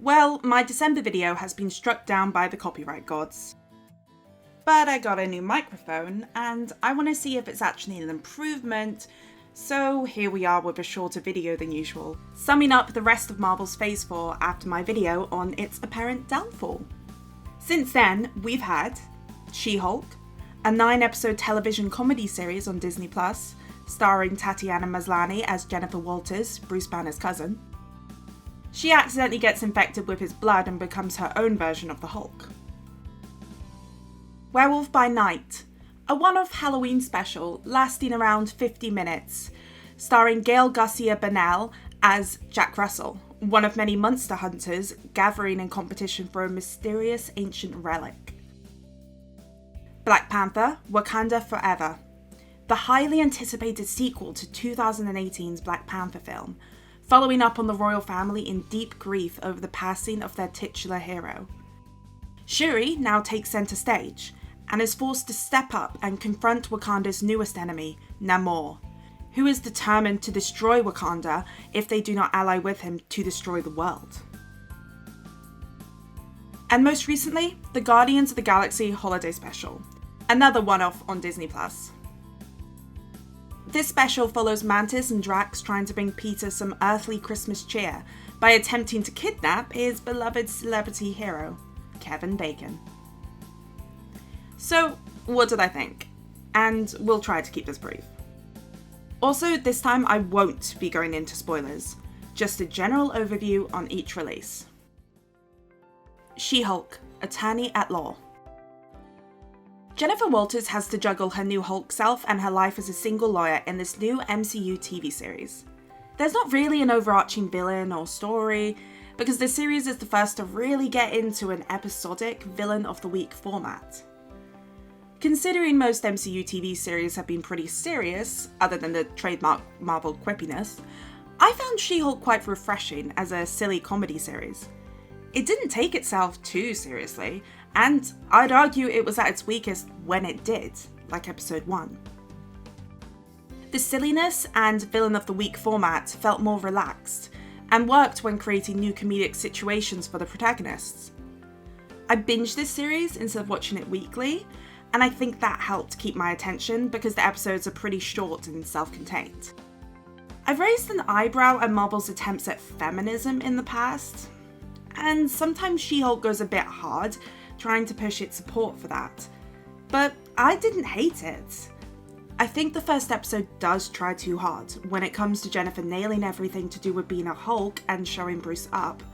Well, my December video has been struck down by the copyright gods. But I got a new microphone and I want to see if it's actually an improvement, so here we are with a shorter video than usual, summing up the rest of Marvel's Phase 4 after my video on its apparent downfall. Since then, we've had She-Hulk, a 9-episode television comedy series on Disney+, starring Tatiana Maslany as Jennifer Walters, Bruce Banner's cousin. She accidentally gets infected with his blood and becomes her own version of the Hulk. Werewolf by Night, a one-off Halloween special lasting around 50 minutes, starring Gail Garcia Bernal as Jack Russell, one of many monster hunters gathering in competition for a mysterious ancient relic. Black Panther, Wakanda Forever, the highly anticipated sequel to 2018's Black Panther film, following up on the royal family in deep grief over the passing of their titular hero. Shuri now takes centre stage, and is forced to step up and confront Wakanda's newest enemy, Namor, who is determined to destroy Wakanda if they do not ally with him to destroy the world. And most recently, the Guardians of the Galaxy Holiday Special, another one-off on Disney+. This special follows Mantis and Drax trying to bring Peter some earthly Christmas cheer by attempting to kidnap his beloved celebrity hero, Kevin Bacon. So, what did I think? And we'll try to keep this brief. Also, this time I won't be going into spoilers, just a general overview on each release. She-Hulk, Attorney at Law. Jennifer Walters has to juggle her new Hulk self and her life as a single lawyer in this new MCU TV series. There's not really an overarching villain or story, because this series is the first to really get into an episodic villain of the week format. Considering most MCU TV series have been pretty serious, other than the trademark Marvel quippiness, I found She-Hulk quite refreshing as a silly comedy series. It didn't take itself too seriously, and I'd argue it was at its weakest when it did, like episode 1. The silliness and villain of the week format felt more relaxed, and worked when creating new comedic situations for the protagonists. I binged this series instead of watching it weekly, and I think that helped keep my attention because the episodes are pretty short and self-contained. I've raised an eyebrow at Marvel's attempts at feminism in the past, and sometimes She-Hulk goes a bit hard, trying to push its support for that. But I didn't hate it. I think the first episode does try too hard when it comes to Jennifer nailing everything to do with being a Hulk and showing Bruce up,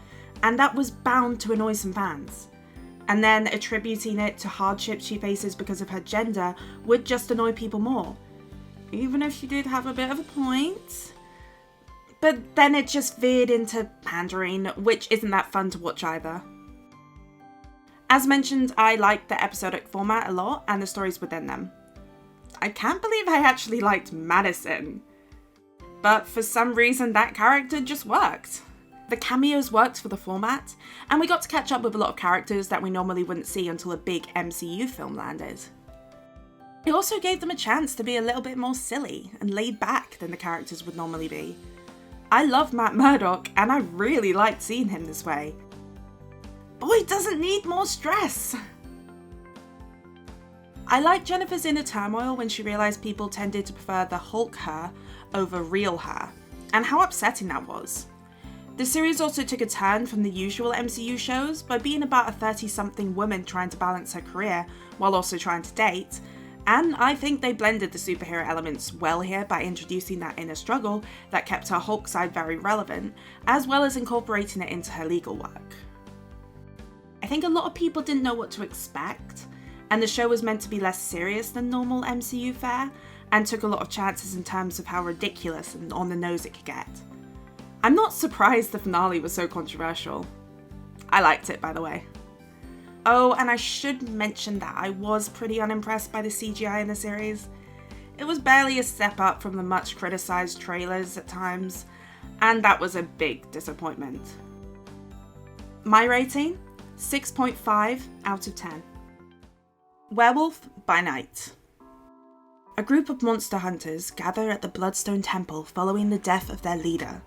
and that was bound to annoy some fans. And then attributing it to hardships she faces because of her gender would just annoy people more, even if she did have a bit of a point. But then it just veered into pandering, which isn't that fun to watch either. As mentioned, I liked the episodic format a lot and the stories within them. I can't believe I actually liked Madison, but for some reason that character just worked. The cameos worked for the format, and we got to catch up with a lot of characters that we normally wouldn't see until a big MCU film landed. It also gave them a chance to be a little bit more silly and laid back than the characters would normally be. I love Matt Murdock, and I really liked seeing him this way. Boy doesn't need more stress! I liked Jennifer's inner turmoil when she realised people tended to prefer the Hulk her over real her, and how upsetting that was. The series also took a turn from the usual MCU shows by being about a 30-something woman trying to balance her career while also trying to date, and I think they blended the superhero elements well here by introducing that inner struggle that kept her Hulk side very relevant, as well as incorporating it into her legal work. I think a lot of people didn't know what to expect, and the show was meant to be less serious than normal MCU fare, and took a lot of chances in terms of how ridiculous and on the nose it could get. I'm not surprised the finale was so controversial. I liked it, by the way. Oh, and I should mention that I was pretty unimpressed by the CGI in the series. It was barely a step up from the much criticised trailers at times, and that was a big disappointment. My rating? 6.5 out of 10. Werewolf by Night. A group of monster hunters gather at the Bloodstone Temple following the death of their leader.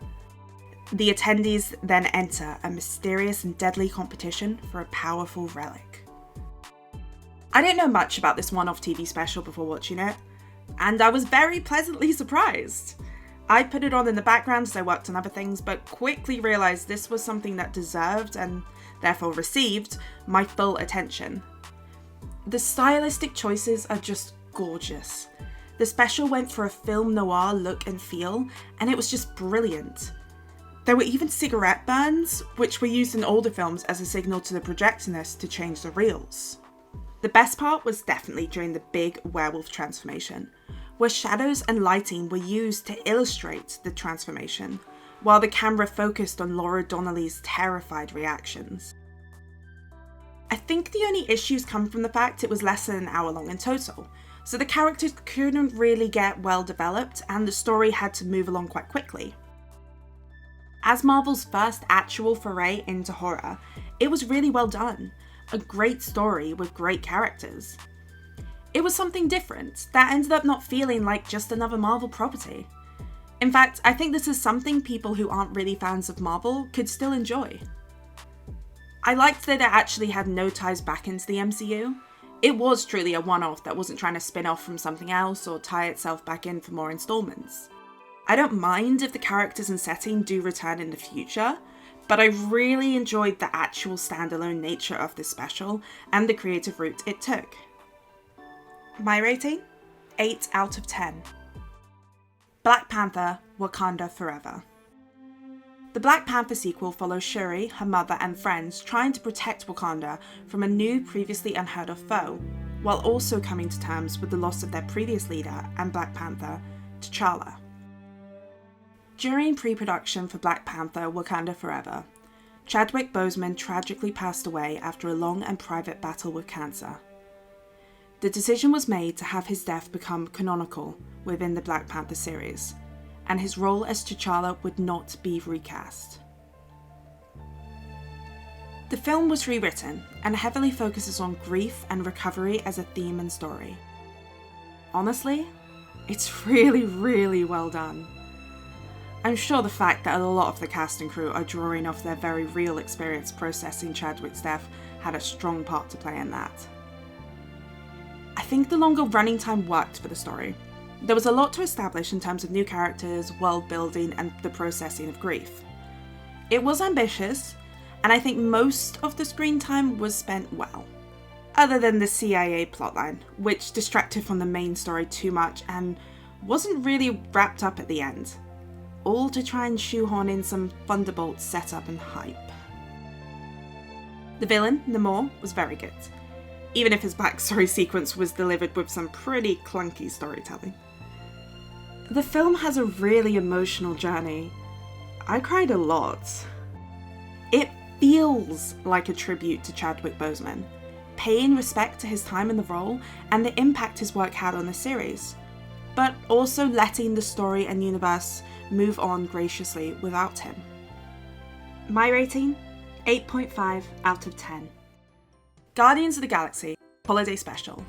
The attendees then enter a mysterious and deadly competition for a powerful relic. I didn't know much about this one-off TV special before watching it, and I was very pleasantly surprised. I put it on in the background as I worked on other things, but quickly realised this was something that deserved, and therefore received, my full attention. The stylistic choices are just gorgeous. The special went for a film noir look and feel, and it was just brilliant. There were even cigarette burns, which were used in older films as a signal to the projectionist to change the reels. The best part was definitely during the big werewolf transformation, where shadows and lighting were used to illustrate the transformation, while the camera focused on Laura Donnelly's terrified reactions. I think the only issues come from the fact it was less than an hour long in total, so the characters couldn't really get well developed and the story had to move along quite quickly. As Marvel's first actual foray into horror, it was really well done. A great story with great characters. It was something different that ended up not feeling like just another Marvel property. In fact, I think this is something people who aren't really fans of Marvel could still enjoy. I liked that it actually had no ties back into the MCU. It was truly a one-off that wasn't trying to spin off from something else or tie itself back in for more installments. I don't mind if the characters and setting do return in the future, but I really enjoyed the actual standalone nature of this special and the creative route it took. My rating? 8 out of 10. Black Panther: Wakanda Forever. The Black Panther sequel follows Shuri, her mother and friends trying to protect Wakanda from a new, previously unheard of foe, while also coming to terms with the loss of their previous leader and Black Panther, T'Challa. During pre-production for Black Panther: Wakanda Forever, Chadwick Boseman tragically passed away after a long and private battle with cancer. The decision was made to have his death become canonical within the Black Panther series, and his role as T'Challa would not be recast. The film was rewritten and heavily focuses on grief and recovery as a theme and story. Honestly, it's really well done. I'm sure the fact that a lot of the cast and crew are drawing off their very real experience processing Chadwick's death had a strong part to play in that. I think the longer running time worked for the story. There was a lot to establish in terms of new characters, world building, and the processing of grief. It was ambitious, and I think most of the screen time was spent well. Other than the CIA plotline, which distracted from the main story too much and wasn't really wrapped up at the end. All to try and shoehorn in some Thunderbolt setup and hype. The villain, Namor, was very good, even if his backstory sequence was delivered with some pretty clunky storytelling. The film has a really emotional journey. I cried a lot. It feels like a tribute to Chadwick Boseman, paying respect to his time in the role and the impact his work had on the series, but also letting the story and universe move on graciously without him. My rating? 8.5 out of 10. Guardians of the Galaxy Holiday Special.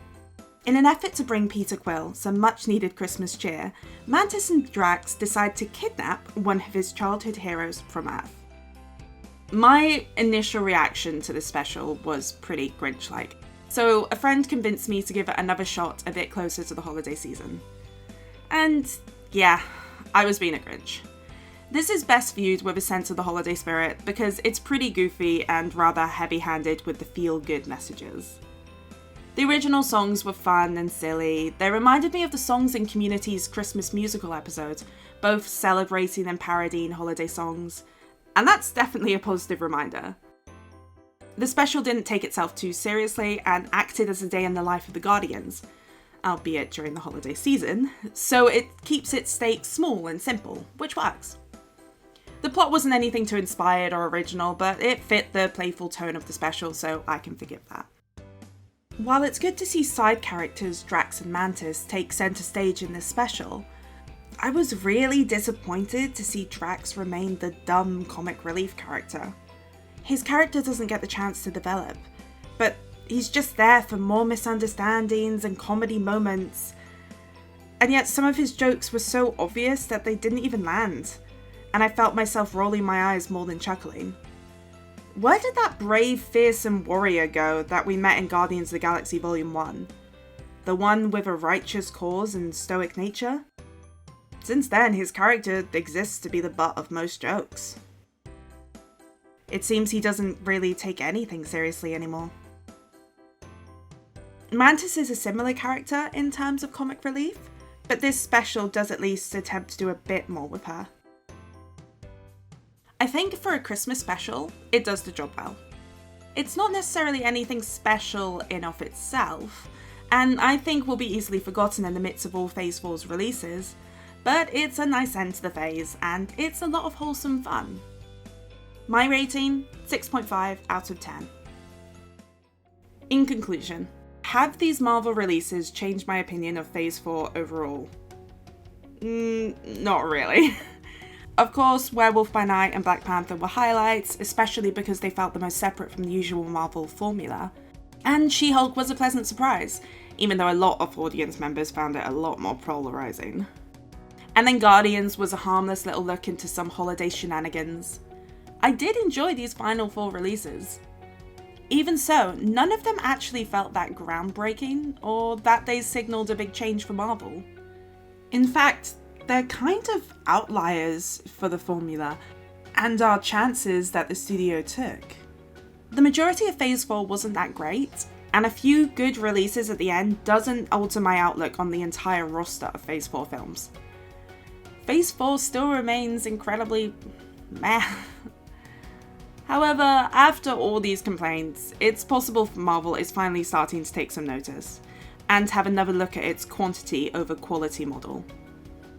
In an effort to bring Peter Quill some much-needed Christmas cheer, Mantis and Drax decide to kidnap one of his childhood heroes from Earth. My initial reaction to this special was pretty Grinch-like, so a friend convinced me to give it another shot a bit closer to the holiday season. And yeah, I was being a Grinch. This is best viewed with a sense of the holiday spirit because it's pretty goofy and rather heavy-handed with the feel-good messages. The original songs were fun and silly. They reminded me of the songs in Community's Christmas musical episode, both celebrating and parodying holiday songs, and that's definitely a positive reminder. The special didn't take itself too seriously and acted as a day in the life of the Guardians, albeit during the holiday season, so it keeps its stakes small and simple, which works. The plot wasn't anything too inspired or original, but it fit the playful tone of the special, so I can forgive that. While it's good to see side characters Drax and Mantis take centre stage in this special, I was really disappointed to see Drax remain the dumb comic relief character. His character doesn't get the chance to develop, but he's just there for more misunderstandings and comedy moments, and yet some of his jokes were so obvious that they didn't even land. and I felt myself rolling my eyes more than chuckling. Where did that brave, fearsome warrior go that we met in Guardians of the Galaxy Volume 1? The one with a righteous cause and stoic nature? Since then, his character exists to be the butt of most jokes. It seems he doesn't really take anything seriously anymore. Mantis is a similar character in terms of comic relief, but this special does at least attempt to do a bit more with her. I think for a Christmas special, it does the job well. It's not necessarily anything special in of itself, and I think will be easily forgotten in the midst of all Phase 4's releases, but it's a nice end to the phase, and it's a lot of wholesome fun. My rating, 6.5 out of 10. In conclusion, have these Marvel releases changed my opinion of Phase 4 overall? Not really. Of course, Werewolf by Night and Black Panther were highlights, especially because they felt the most separate from the usual Marvel formula. And She-Hulk was a pleasant surprise, even though a lot of audience members found it a lot more polarizing. And then Guardians was a harmless little look into some holiday shenanigans. I did enjoy these final 4 releases. Even so, none of them actually felt that groundbreaking, or that they signalled a big change for Marvel. In fact, they're kind of outliers for the formula, and are chances that the studio took. The majority of Phase 4 wasn't that great, and a few good releases at the end doesn't alter my outlook on the entire roster of Phase 4 films. Phase 4 still remains incredibly meh. However, after all these complaints, it's possible Marvel is finally starting to take some notice, and have another look at its quantity over quality model.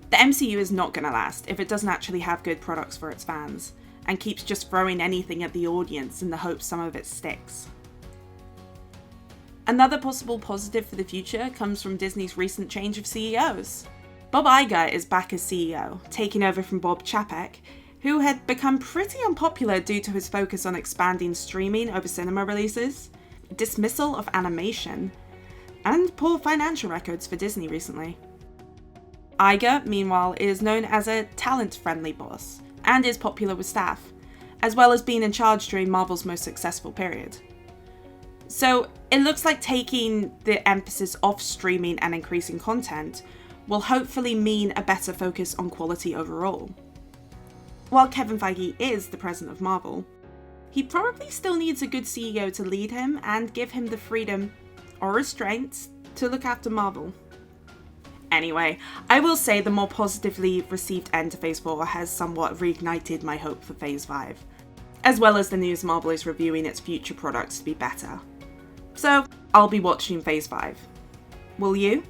The MCU is not going to last if it doesn't actually have good products for its fans, and keeps just throwing anything at the audience in the hopes some of it sticks. Another possible positive for the future comes from Disney's recent change of CEOs. Bob Iger is back as CEO, taking over from Bob Chapek, who had become pretty unpopular due to his focus on expanding streaming over cinema releases, dismissal of animation, and poor financial records for Disney recently. Iger, meanwhile, is known as a talent-friendly boss, and is popular with staff, as well as being in charge during Marvel's most successful period. So it looks like taking the emphasis off streaming and increasing content will hopefully mean a better focus on quality overall. While Kevin Feige is the president of Marvel, he probably still needs a good CEO to lead him and give him the freedom or restraints to look after Marvel. Anyway, I will say the more positively received end to Phase 4 has somewhat reignited my hope for Phase 5, as well as the news Marvel is reviewing its future products to be better. So, I'll be watching Phase 5. Will you?